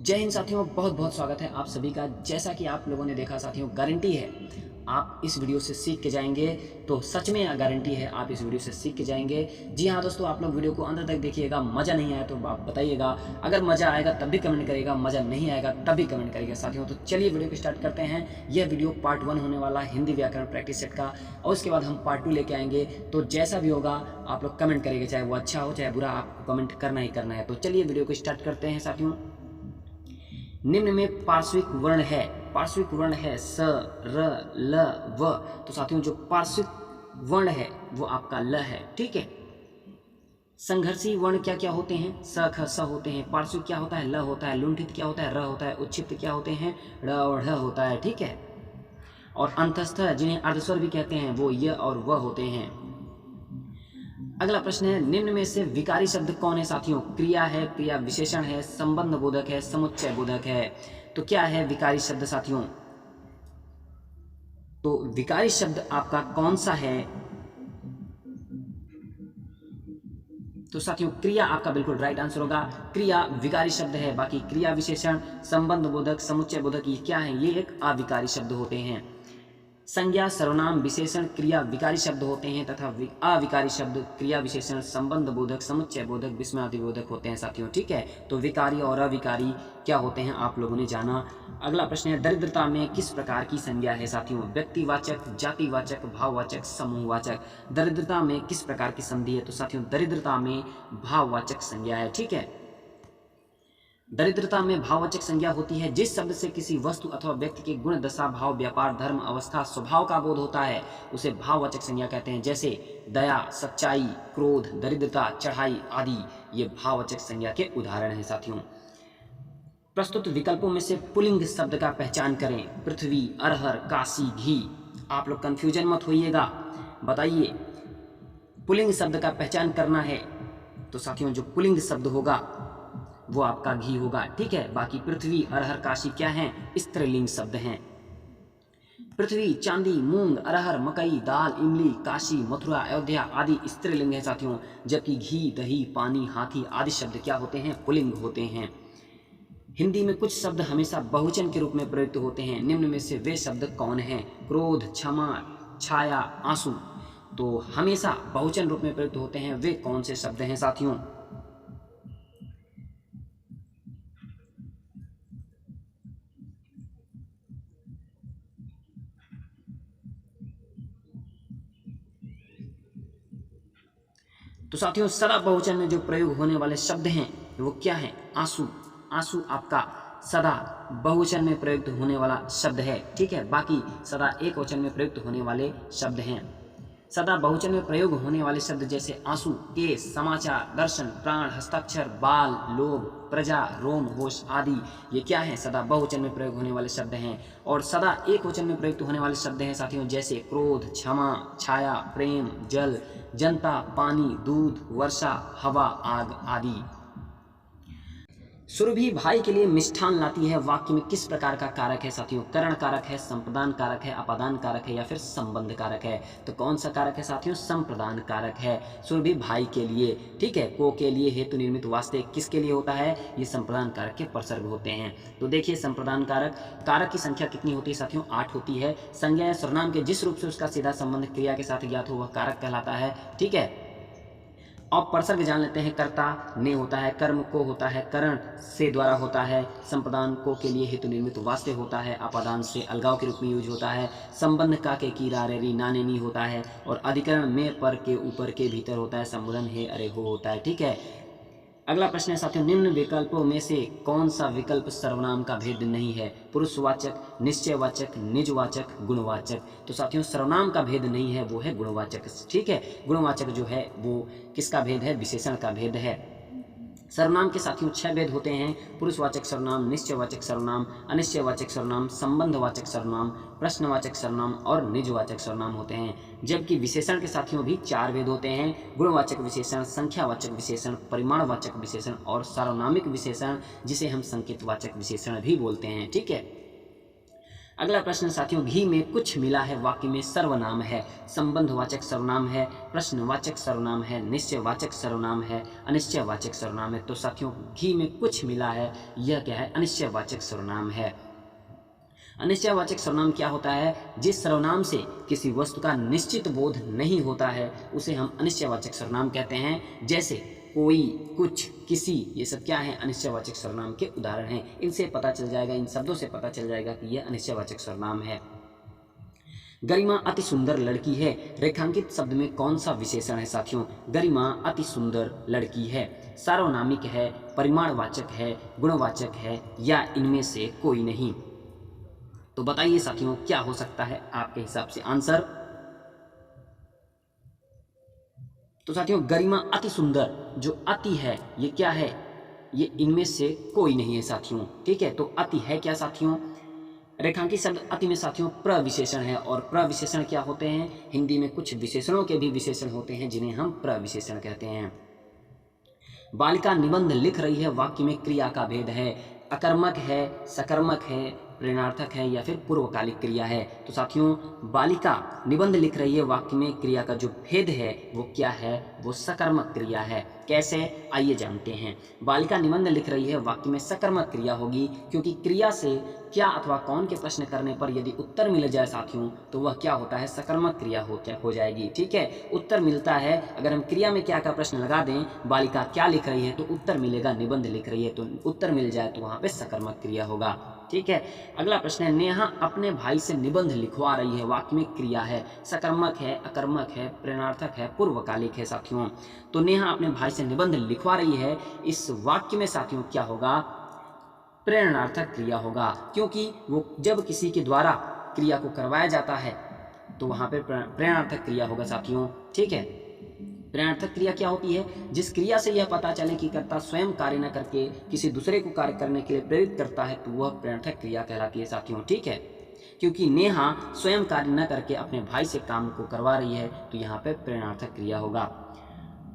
जय हिंद साथियों, बहुत बहुत स्वागत है आप सभी का। जैसा कि आप लोगों ने देखा साथियों, गारंटी है आप इस वीडियो से सीख के जाएंगे। तो सच में गारंटी है आप इस वीडियो से सीख के जाएंगे। जी हाँ दोस्तों, आप लोग वीडियो को अंत तक देखिएगा। मज़ा नहीं आया तो आप बताइएगा, अगर मज़ा आएगा तब भी कमेंट करिएगा, मज़ा नहीं आएगा तब भी कमेंट करिएगा साथियों। तो चलिए वीडियो को स्टार्ट करते हैं। यह वीडियो पार्ट 1 होने वाला हिंदी व्याकरण प्रैक्टिस सेट का, और उसके बाद हम पार्ट 2 लेके आएंगे। तो जैसा भी होगा आप लोग कमेंट करिएगा, चाहे वो अच्छा हो चाहे बुरा, आपको कमेंट करना ही करना है। तो चलिए वीडियो को स्टार्ट करते हैं साथियों। निम्न में पार्श्विक वर्ण है, पार्श्विक वर्ण है स, र, ल, व। तो साथियों जो पार्श्विक वर्ण है वो आपका ल है, ठीक है। संघर्षी वर्ण क्या क्या होते हैं? स, ख, स होते हैं। पार्श्विक क्या होता है? ल होता है। लुंठित क्या होता है? र होता है। उच्छिष्ट क्या होते हैं? ड़ और ढ होता है, ठीक है। और अंतस्थ जिन्हें अर्धस्वर भी कहते हैं वो य और व होते हैं। अगला प्रश्न है, निम्न में से विकारी शब्द कौन है साथियों? क्रिया है, क्रिया विशेषण है, संबंध बोधक है, समुच्चय बोधक है। तो क्या है विकारी शब्द साथियों? तो विकारी शब्द आपका कौन सा है? तो साथियों क्रिया आपका बिल्कुल राइट आंसर होगा। क्रिया विकारी शब्द है। बाकी क्रिया विशेषण, संबंध बोधक, समुच्चय बोधक ये क्या है? ये एक अविकारी शब्द होते हैं। संज्ञा, सर्वनाम, विशेषण, क्रिया विकारी शब्द होते हैं तथा अविकारी शब्द क्रिया विशेषण, संबंध बोधक, समुच्चय बोधक, विस्मयादि बोधक होते हैं साथियों, ठीक है। तो विकारी और अविकारी क्या होते हैं आप लोगों ने जाना। अगला प्रश्न है, दरिद्रता में किस प्रकार की संज्ञा है साथियों? व्यक्तिवाचक, जातिवाचक, भाववाचक, समूहवाचक। दरिद्रता में किस प्रकार की संधि है? तो साथियों दरिद्रता में भाववाचक संज्ञा है, ठीक है। दरिद्रता में भाववाचक संज्ञा होती है जिस शब्द से किसी वस्तु अथवा व्यक्ति के गुण, दशा, भाव, व्यापार, धर्म, अवस्था, स्वभाव का बोध होता है उसे भाववाचक संज्ञा कहते हैं। जैसे दया, सच्चाई, क्रोध, दरिद्रता, चढ़ाई आदि ये भाववाचक संज्ञा के उदाहरण हैं साथियों। प्रस्तुत विकल्पों में से पुल्लिंग शब्द का पहचान करें। पृथ्वी, अरहर, काशी, घी। आप लोग कंफ्यूजन मत होइएगा, बताइए पुल्लिंग शब्द का पहचान करना है। तो साथियों जो पुल्लिंग शब्द होगा वो आपका घी होगा, ठीक है। बाकी पृथ्वी, अरहर, काशी क्या हैं? स्त्रीलिंग शब्द हैं। पृथ्वी, चांदी, मूंग, अरहर, मकई, दाल, इमली, काशी, मथुरा, अयोध्या आदि स्त्रीलिंग है साथियों। जबकि घी, दही, पानी, हाथी आदि शब्द क्या होते हैं? पुल्लिंग होते हैं। हिंदी में कुछ शब्द हमेशा बहुवचन के रूप में प्रयुक्त होते हैं। निम्न में से वे शब्द कौन हैं? क्रोध, क्षमा, छाया, आंसू। तो हमेशा बहुवचन रूप में प्रयुक्त होते हैं वे कौन से शब्द हैं साथियों? तो साथियों सदा बहुवचन में जो प्रयोग होने वाले शब्द हैं वो क्या है? आंसू। आंसू आपका सदा बहुवचन में प्रयुक्त होने वाला शब्द है, ठीक है। बाकी सदा एक वचन में प्रयुक्त होने वाले शब्द हैं। सदा बहुवचन में प्रयोग होने वाले शब्द जैसे आंसू, केस, समाचार, दर्शन, प्राण, हस्ताक्षर, बाल, लोभ, प्रजा, रोम, होश आदि ये क्या है? सदा बहुवचन में प्रयोग होने वाले शब्द हैं। और सदा एक वचन में प्रयुक्त होने वाले शब्द हैं साथियों जैसे क्रोध, क्षमा, छाया, प्रेम, जल, जनता, पानी, दूध, वर्षा, हवा, आग आदि। सुरभि भाई के लिए मिष्ठान लाती है वाक्य में किस प्रकार का कारक है साथियों? करण कारक है, संप्रदान कारक है, अपादान कारक है या फिर संबंध कारक है? तो कौन सा कारक है साथियों? संप्रदान कारक है। सुरभि भाई के लिए, ठीक है। को के लिए हेतु निर्मित वास्ते किसके लिए होता है? ये संप्रदान कारक के प्रसर्ग होते हैं। तो देखिए संप्रदान कारक, कारक की संख्या कितनी होती है साथियों? 8 होती है। संज्ञा या सर्वनाम के जिस रूप से उसका सीधा संबंध क्रिया के साथ ज्ञात हो वह कारक कहलाता है, ठीक है। अब प्रसर्ग जान लेते हैं। कर्ता ने होता है, कर्म को होता है, करण से द्वारा होता है, संप्रदान को के लिए हेतु निर्मित वास्ते होता है, अपादान से अलगाव के रूप में यूज होता है, संबंध का के की रा रे री नाने नी होता है, और अधिकरण में पर के ऊपर के भीतर होता है, संबोधन है अरे हो होता है, ठीक है। अगला प्रश्न है साथियों, निम्न विकल्पों में से कौन सा विकल्प सर्वनाम का भेद नहीं है? पुरुषवाचक, निश्चयवाचक, निजवाचक, गुणवाचक। तो साथियों सर्वनाम का भेद नहीं है, वो है गुणवाचक, ठीक है। गुणवाचक जो है वो किसका भेद है? विशेषण का भेद है। सर्वनाम के साथियों 6 भेद होते हैं। पुरुषवाचक सर्वनाम, निश्चयवाचक सर्वनाम, अनिश्चयवाचक सर्वनाम, संबंधवाचक सर्वनाम, प्रश्नवाचक सर्वनाम और निजवाचक सर्वनाम होते हैं। जबकि विशेषण के साथियों भी 4 भेद होते हैं। गुणवाचक विशेषण, संख्यावाचक विशेषण, परिमाणवाचक विशेषण और सार्वनामिक विशेषण जिसे हम संकेतवाचक विशेषण भी बोलते हैं, ठीक है। अगला प्रश्न साथियों, घी में कुछ मिला है वाक्य में सर्वनाम है, संबंधवाचक सर्वनाम है, प्रश्नवाचक सर्वनाम है, निश्चयवाचक सर्वनाम है, अनिश्चयवाचक सर्वनाम है। तो साथियों घी में कुछ मिला है, यह क्या है? अनिश्चयवाचक सर्वनाम है। अनिश्चयवाचक सर्वनाम क्या होता है? जिस सर्वनाम से किसी वस्तु का निश्चित बोध नहीं होता है उसे हम अनिश्चयवाचक सर्वनाम कहते हैं। जैसे कोई, कुछ, किसी, ये सब क्या है? अनिश्चयवाचक सर्वनाम के उदाहरण हैं। इनसे पता चल जाएगा, इन शब्दों से पता चल जाएगा कि यह अनिश्चयवाचक सर्वनाम है। गरिमा अति सुंदर लड़की है, रेखांकित शब्द में कौन सा विशेषण है साथियों? गरिमा अति सुंदर लड़की है सार्वनामिक है, परिमाणवाचक है, गुणवाचक है, या इनमें से कोई नहीं? तो बताइए साथियों क्या हो सकता है आपके हिसाब से आंसर? तो साथियों गरिमा अति सुंदर, जो अति है ये क्या है? ये इनमें से कोई नहीं है साथियों। ठीक है, तो अति है क्या साथियों? रेखांकित शब्द अति में साथियों प्रविशेषण है, और प्रविशेषण क्या होते हैं? हिंदी में कुछ विशेषणों के भी विशेषण होते हैं जिन्हें हम प्रविशेषण कहते हैं। बालिका निबंध लिख रही है, वाक्य में क्रिया का भेद है, अकर्मक है, सकर्मक है, प्रेरणार्थक है, या फिर पूर्वकालिक क्रिया है। तो साथियों बालिका निबंध लिख रही है, वाक्य में क्रिया का जो भेद है वो क्या है? वो सकर्मक क्रिया है। कैसे? आइए जानते हैं। बालिका निबंध लिख रही है, वाक्य में सकर्मक क्रिया होगी, क्योंकि क्रिया से क्या अथवा कौन के प्रश्न करने पर यदि उत्तर मिल जाए साथियों तो वह क्या होता है? सकर्मक क्रिया हो जाएगी। ठीक है, उत्तर मिलता है, अगर हम क्रिया में क्या का प्रश्न लगा दें, बालिका क्या लिख रही है, तो उत्तर मिलेगा निबंध लिख रही है, तो उत्तर मिल जाए तो वहाँ पे सकर्मक क्रिया होगा। ठीक है, अगला प्रश्न है, नेहा अपने भाई से निबंध लिखवा रही है, वाक्य में क्रिया है, सकर्मक है, अकर्मक है, प्रेरणार्थक है, पूर्वकालिक है साथियों। तो नेहा अपने भाई से निबंध लिखवा रही है, इस वाक्य में साथियों क्या होगा? प्रेरणार्थक क्रिया होगा, क्योंकि वो जब किसी के द्वारा क्रिया को करवाया जाता है तो वहां पर प्रेरणार्थक क्रिया होगा साथियों। ठीक है, प्रेरणार्थक क्रिया क्या होती है? जिस क्रिया से यह पता चले कि कर्ता स्वयं कार्य न करके किसी दूसरे को कार्य करने के लिए प्रेरित करता है तो वह प्रेरणार्थक क्रिया कहलाती है साथियों। ठीक है, क्योंकि नेहा स्वयं कार्य न करके अपने भाई से काम को करवा रही है तो यहाँ पे प्रेरणार्थक क्रिया होगा।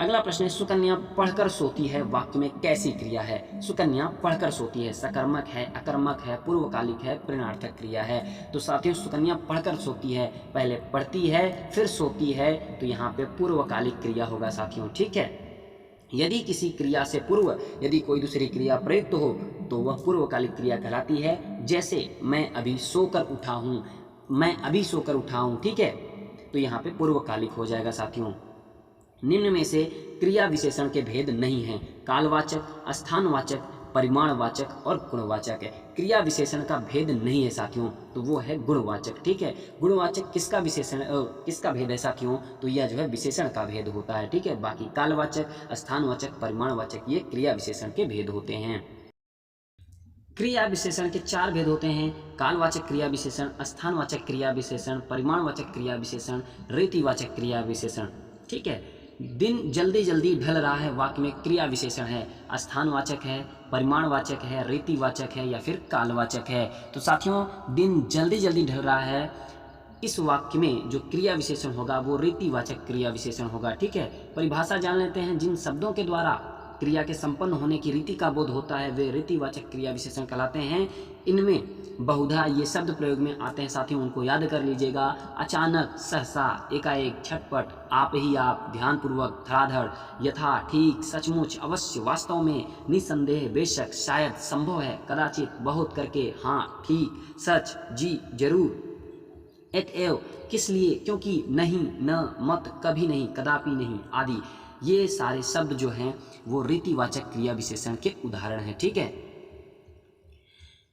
अगला प्रश्न है, सुकन्या पढ़कर सोती है, वाक्य में कैसी क्रिया है? सुकन्या पढ़कर सोती है, सकर्मक है, अकर्मक है, पूर्वकालिक है, प्रेरणार्थक क्रिया है। तो साथियों सुकन्या पढ़कर सोती है, पहले पढ़ती है फिर सोती है, तो यहाँ पे पूर्वकालिक क्रिया होगा साथियों। ठीक है, यदि किसी क्रिया से पूर्व यदि कोई दूसरी क्रिया प्रयुक्त हो तो वह पूर्वकालिक क्रिया कहलाती है। जैसे मैं अभी सोकर उठा हूँ, मैं अभी सोकर उठा हूँ। ठीक है, तो यहाँ पे पूर्वकालिक हो जाएगा साथियों। निम्न में से क्रिया विशेषण के भेद नहीं हैं, कालवाचक, स्थानवाचक, परिमाणवाचक और गुणवाचक है। क्रिया विशेषण का भेद नहीं है साथियों, तो वो है गुणवाचक। ठीक है, गुणवाचक किसका विशेषण किसका भेद है साथियों? तो यह जो है विशेषण का भेद होता है। ठीक है, बाकी कालवाचक, स्थानवाचक, परिमाणवाचक ये क्रिया विशेषण के भेद होते हैं। क्रिया विशेषण के 4 भेद होते हैं, कालवाचक क्रिया विशेषण, स्थानवाचक क्रिया विशेषण, परिमाणवाचक क्रिया विशेषण, रीतिवाचक क्रिया विशेषण। ठीक है, दिन जल्दी जल्दी ढल रहा है, वाक्य में क्रिया विशेषण है, स्थानवाचक है, परिमाणवाचक है, रीतिवाचक है, या फिर कालवाचक है। तो साथियों दिन जल्दी जल्दी ढल रहा है, इस वाक्य में जो क्रिया विशेषण होगा वो रीतिवाचक क्रिया विशेषण होगा। ठीक है, परिभाषा जान लेते हैं। जिन शब्दों के द्वारा क्रिया के संपन्न होने की रीति का बोध होता है वे रीतिवाचक क्रिया विशेषण कहलाते हैं। इनमें बहुधा ये शब्द प्रयोग में आते हैं साथियों, उनको याद कर लीजिएगा। अचानक, सहसा, एकाएक, झटपट, आप ही आप, ध्यानपूर्वक, धड़ाधड़, यथा, ठीक, सचमुच, अवश्य, वास्तव में, निसंदेह, बेशक, शायद, संभव है, कदाचित, बहुत करके, हाँ, ठीक, सच, जी, जरूर, एतएव, किस लिए, क्योंकि, नहीं, न, मत, कभी नहीं, कदापि नहीं आदि। ये सारे शब्द जो हैं वो रीतिवाचक क्रिया विशेषण के उदाहरण हैं। ठीक है,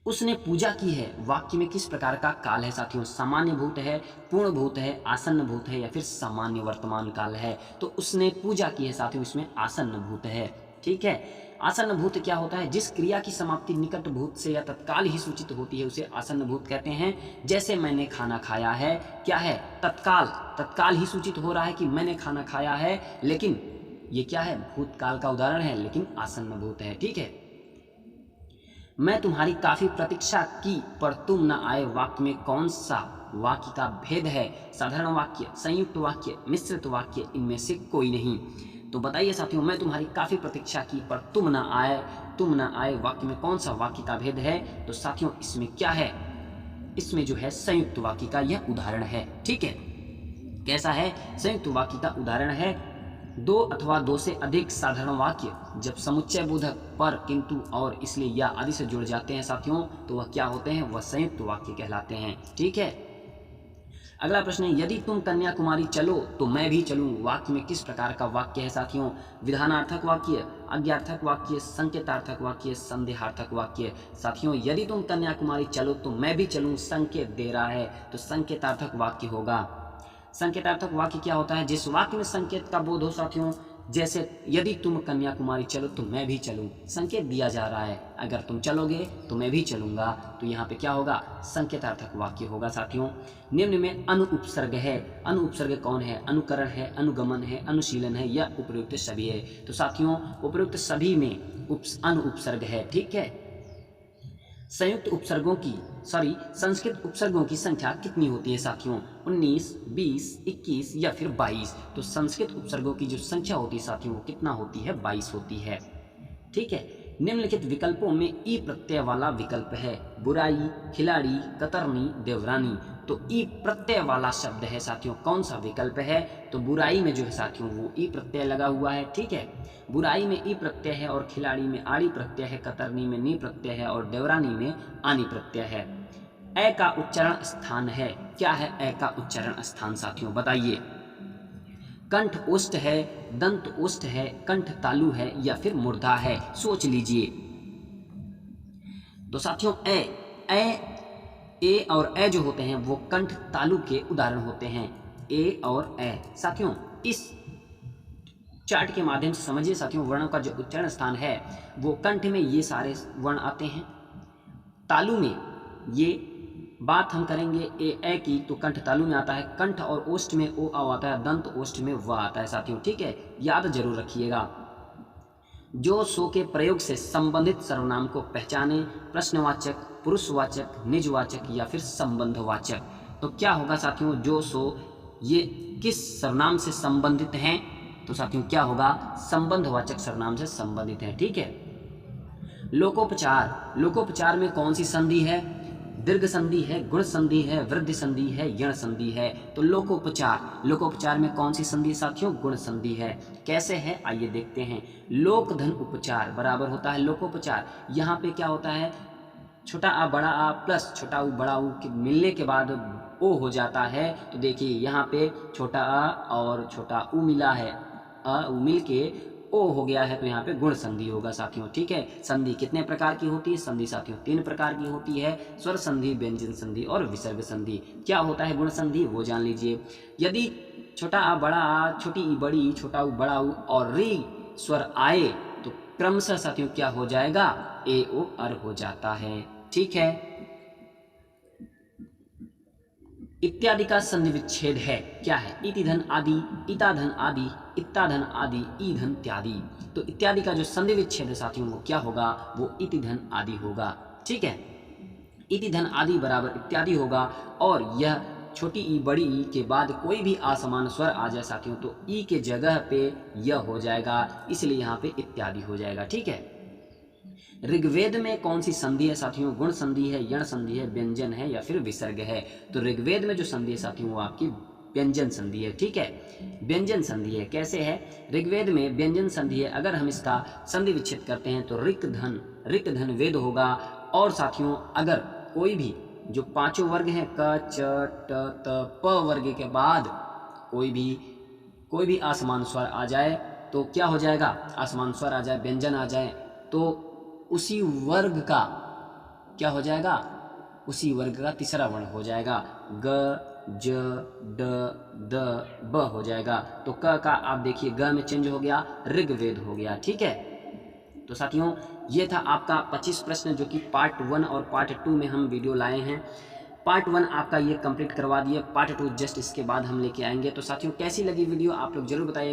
उसने पूजा की है, वाक्य में किस प्रकार का काल है साथियों? सामान्य भूत है, पूर्ण भूत है, आसन्न भूत है, या फिर सामान्य वर्तमान काल है? तो उसने पूजा की है साथियों, इसमें आसन्न भूत है। ठीक है, आसन्न भूत क्या होता है? जिस क्रिया की समाप्ति निकट भूत से या तत्काल ही सूचित होती है उसे आसन्न भूत कहते हैं। जैसे मैंने खाना खाया है, क्या है? तत्काल ही सूचित हो रहा है कि मैंने खाना खाया है, लेकिन ये क्या है? भूतकाल का उदाहरण है, लेकिन आसन्न भूत है। ठीक है, मैं तुम्हारी काफी प्रतीक्षा की पर तुम न आए, वाक्य में कौन सा वाक्य का भेद है? साधारण वाक्य, संयुक्त वाक्य, मिश्रित वाक्य, इनमें से कोई नहीं। तो बताइए साथियों, मैं तुम्हारी काफी प्रतीक्षा की पर तुम न आए, वाक्य में कौन सा वाक्य का भेद है? तो साथियों इसमें क्या है? इसमें जो है संयुक्त वाक्य का यह उदाहरण है। ठीक है, कैसा है? संयुक्त वाक्य का उदाहरण है दो अथवा दो से अधिक साधारण वाक्य जब समुच्चय बोधक पर, किंतु, और, इसलिए, या आदि से जुड़ जाते हैं साथियों, तो वह क्या होते हैं? वह संयुक्त वाक्य कहलाते हैं। ठीक है, अगला प्रश्न है, यदि तुम कन्याकुमारी चलो तो मैं भी चलूं, वाक्य में किस प्रकार का वाक्य है साथियों? विधानार्थक वाक्य, आज्ञार्थक वाक्य, संकेतार्थक वाक्य, संदेहार्थक वाक्य। साथियों, यदि तुम कन्याकुमारी चलो तो मैं भी चलूं संकेत दे रहा है, तो संकेतार्थक वाक्य होगा। संकेतार्थक वाक्य क्या होता है? जिस वाक्य में संकेत का बोध हो साथियों, जैसे यदि तुम कन्याकुमारी चलो तो मैं भी चलूं, संकेत दिया जा रहा है, अगर तुम चलोगे तो मैं भी चलूंगा, तो यहाँ पे क्या होगा? संकेतार्थक वाक्य होगा साथियों। निम्न में अनुउपसर्ग है, अनुउपसर्ग कौन है? अनुकरण है, अनुगमन है, अनुशीलन है, या उपयुक्त सभी है? तो साथियों, उपयुक्त सभी में अनुउपसर्ग है। ठीक है, संयुक्त उपसर्गों की संस्कृत उपसर्गों की संख्या कितनी होती है साथियों? 19, 20, 21 या फिर 22। तो संस्कृत उपसर्गों की जो संख्या होती है साथियों, वो कितना होती है? 22 होती है। ठीक है, निम्नलिखित विकल्पों में ई प्रत्यय वाला विकल्प है, बुराई, खिलाड़ी, कतरनी, देवरानी। तो ई प्रत्यय वाला शब्द है साथियों, कौन सा विकल्प है? तो बुराई में जो है साथियों वो ई प्रत्यय लगा हुआ है। ठीक है, बुराई में ई प्रत्यय है और खिलाड़ी में आड़ी प्रत्यय है, कतरनी में नी प्रत्यय है और देवरानी में आनी प्रत्यय है। ए का उच्चारण स्थान है, क्या है ए का उच्चारण स्थान साथियों? बताइए। कंठ ओष्ठ है, दंत ओष्ठ है, कंठ तालु है, या फिर मूर्धा है? सोच लीजिए। तो साथियों, ए और ए जो होते हैं वो कंठ तालु के उदाहरण होते हैं, ए और ए। साथियों, इस चार्ट के माध्यम से समझिए साथियों, वर्णों का जो उच्चारण स्थान है वो कंठ में ये सारे वर्ण आते हैं, तालु में ये बात हम करेंगे ए की, तो कंठ तालु में आता है, कंठ और ओष्ठ में ओ आ आता है, दंत ओष्ठ में व आता है साथियों। ठीक है, याद जरूर रखिएगा। जो सो के प्रयोग से संबंधित सर्वनाम को पहचाने, प्रश्नवाचक, पुरुषवाचक, निजवाचक या फिर संबंधवाचक। तो क्या होगा साथियों? जो सो ये किस सर्वनाम से संबंधित हैं? तो साथियों क्या होगा? संबंधवाचक सर्वनाम से संबंधित है। ठीक है, लोकोपचार, लोकोपचार में कौन सी संधि है? दीर्घ संधि है, गुण संधि है, वृद्धि संधि है, यण संधि है। तो लोकोपचार, लोकोपचार में कौन सी संधि साथियों? गुण संधि है। कैसे है आइए देखते हैं। लोक धन उपचार बराबर होता है लोकोपचार। यहाँ पे क्या होता है? छोटा आ बड़ा आ प्लस छोटा ऊ बड़ा ऊ के मिलने के बाद ओ हो जाता है। तो देखिए यहाँ पे छोटा आ और छोटा ऊ मिला है, अ ऊ मिल के ओ हो गया है, तो यहाँ पे गुण संधि होगा साथियों। ठीक है, संधि कितने प्रकार की होती है? संधि साथियों 3 प्रकार की होती है, स्वर संधि, व्यंजन संधि और विसर्ग संधि। क्या होता है गुण संधि वो जान लीजिए। यदि छोटा आ बड़ा आ, छोटी ई बड़ी, छोटा ऊ बड़ा ऊ और री स्वर आए तो क्रमशः साथियों क्या हो जाएगा? ए ओ अर हो जाता है। ठीक है, इत्यादि का संधि विच्छेद है, क्या है? इति धन आदि, इता धन आदि, इत्ता धन आदि, ई धन इत्यादि। तो इत्यादि का जो संधि विच्छेद है साथियों वो क्या होगा? वो इति धन आदि होगा। ठीक है, इति धन आदि बराबर इत्यादि होगा, और यह छोटी ई बड़ी ई के बाद कोई भी असमान स्वर आ जाए साथियों तो ई के जगह पे यह हो जाएगा, इसलिए यहाँ पे इत्यादि हो जाएगा। ठीक है, ऋग्वेद में कौन सी संधि है साथियों? गुण संधि है, यण संधि है, व्यंजन है या फिर विसर्ग है? तो ऋग्वेद में जो संधि है साथियों वो आपकी व्यंजन संधि है। ठीक है, व्यंजन संधि है। कैसे है? ऋग्वेद में व्यंजन संधि है, अगर हम इसका संधि विच्छेद करते हैं तो रिक धन वेद होगा। और साथियों अगर कोई भी जो 5 वर्ग हैं क च ट त प वर्ग के बाद कोई भी असमान स्वर आ जाए तो क्या हो जाएगा? असमान स्वर आ जाए, व्यंजन आ जाए, तो उसी वर्ग का क्या हो जाएगा? उसी वर्ग का तीसरा वर्ण हो जाएगा, ग ज ड द ब हो जाएगा। तो क का आप देखिए ग में चेंज हो गया, ऋग्वेद हो गया। ठीक है, तो साथियों ये था आपका 25 प्रश्न जो कि पार्ट 1 और पार्ट 2 में हम वीडियो लाए हैं। पार्ट 1 आपका ये कंप्लीट करवा दिए, पार्ट 2 जस्ट इसके बाद हम लेके आएंगे। तो साथियों कैसी लगी वीडियो आप लोग जरूर बताइए।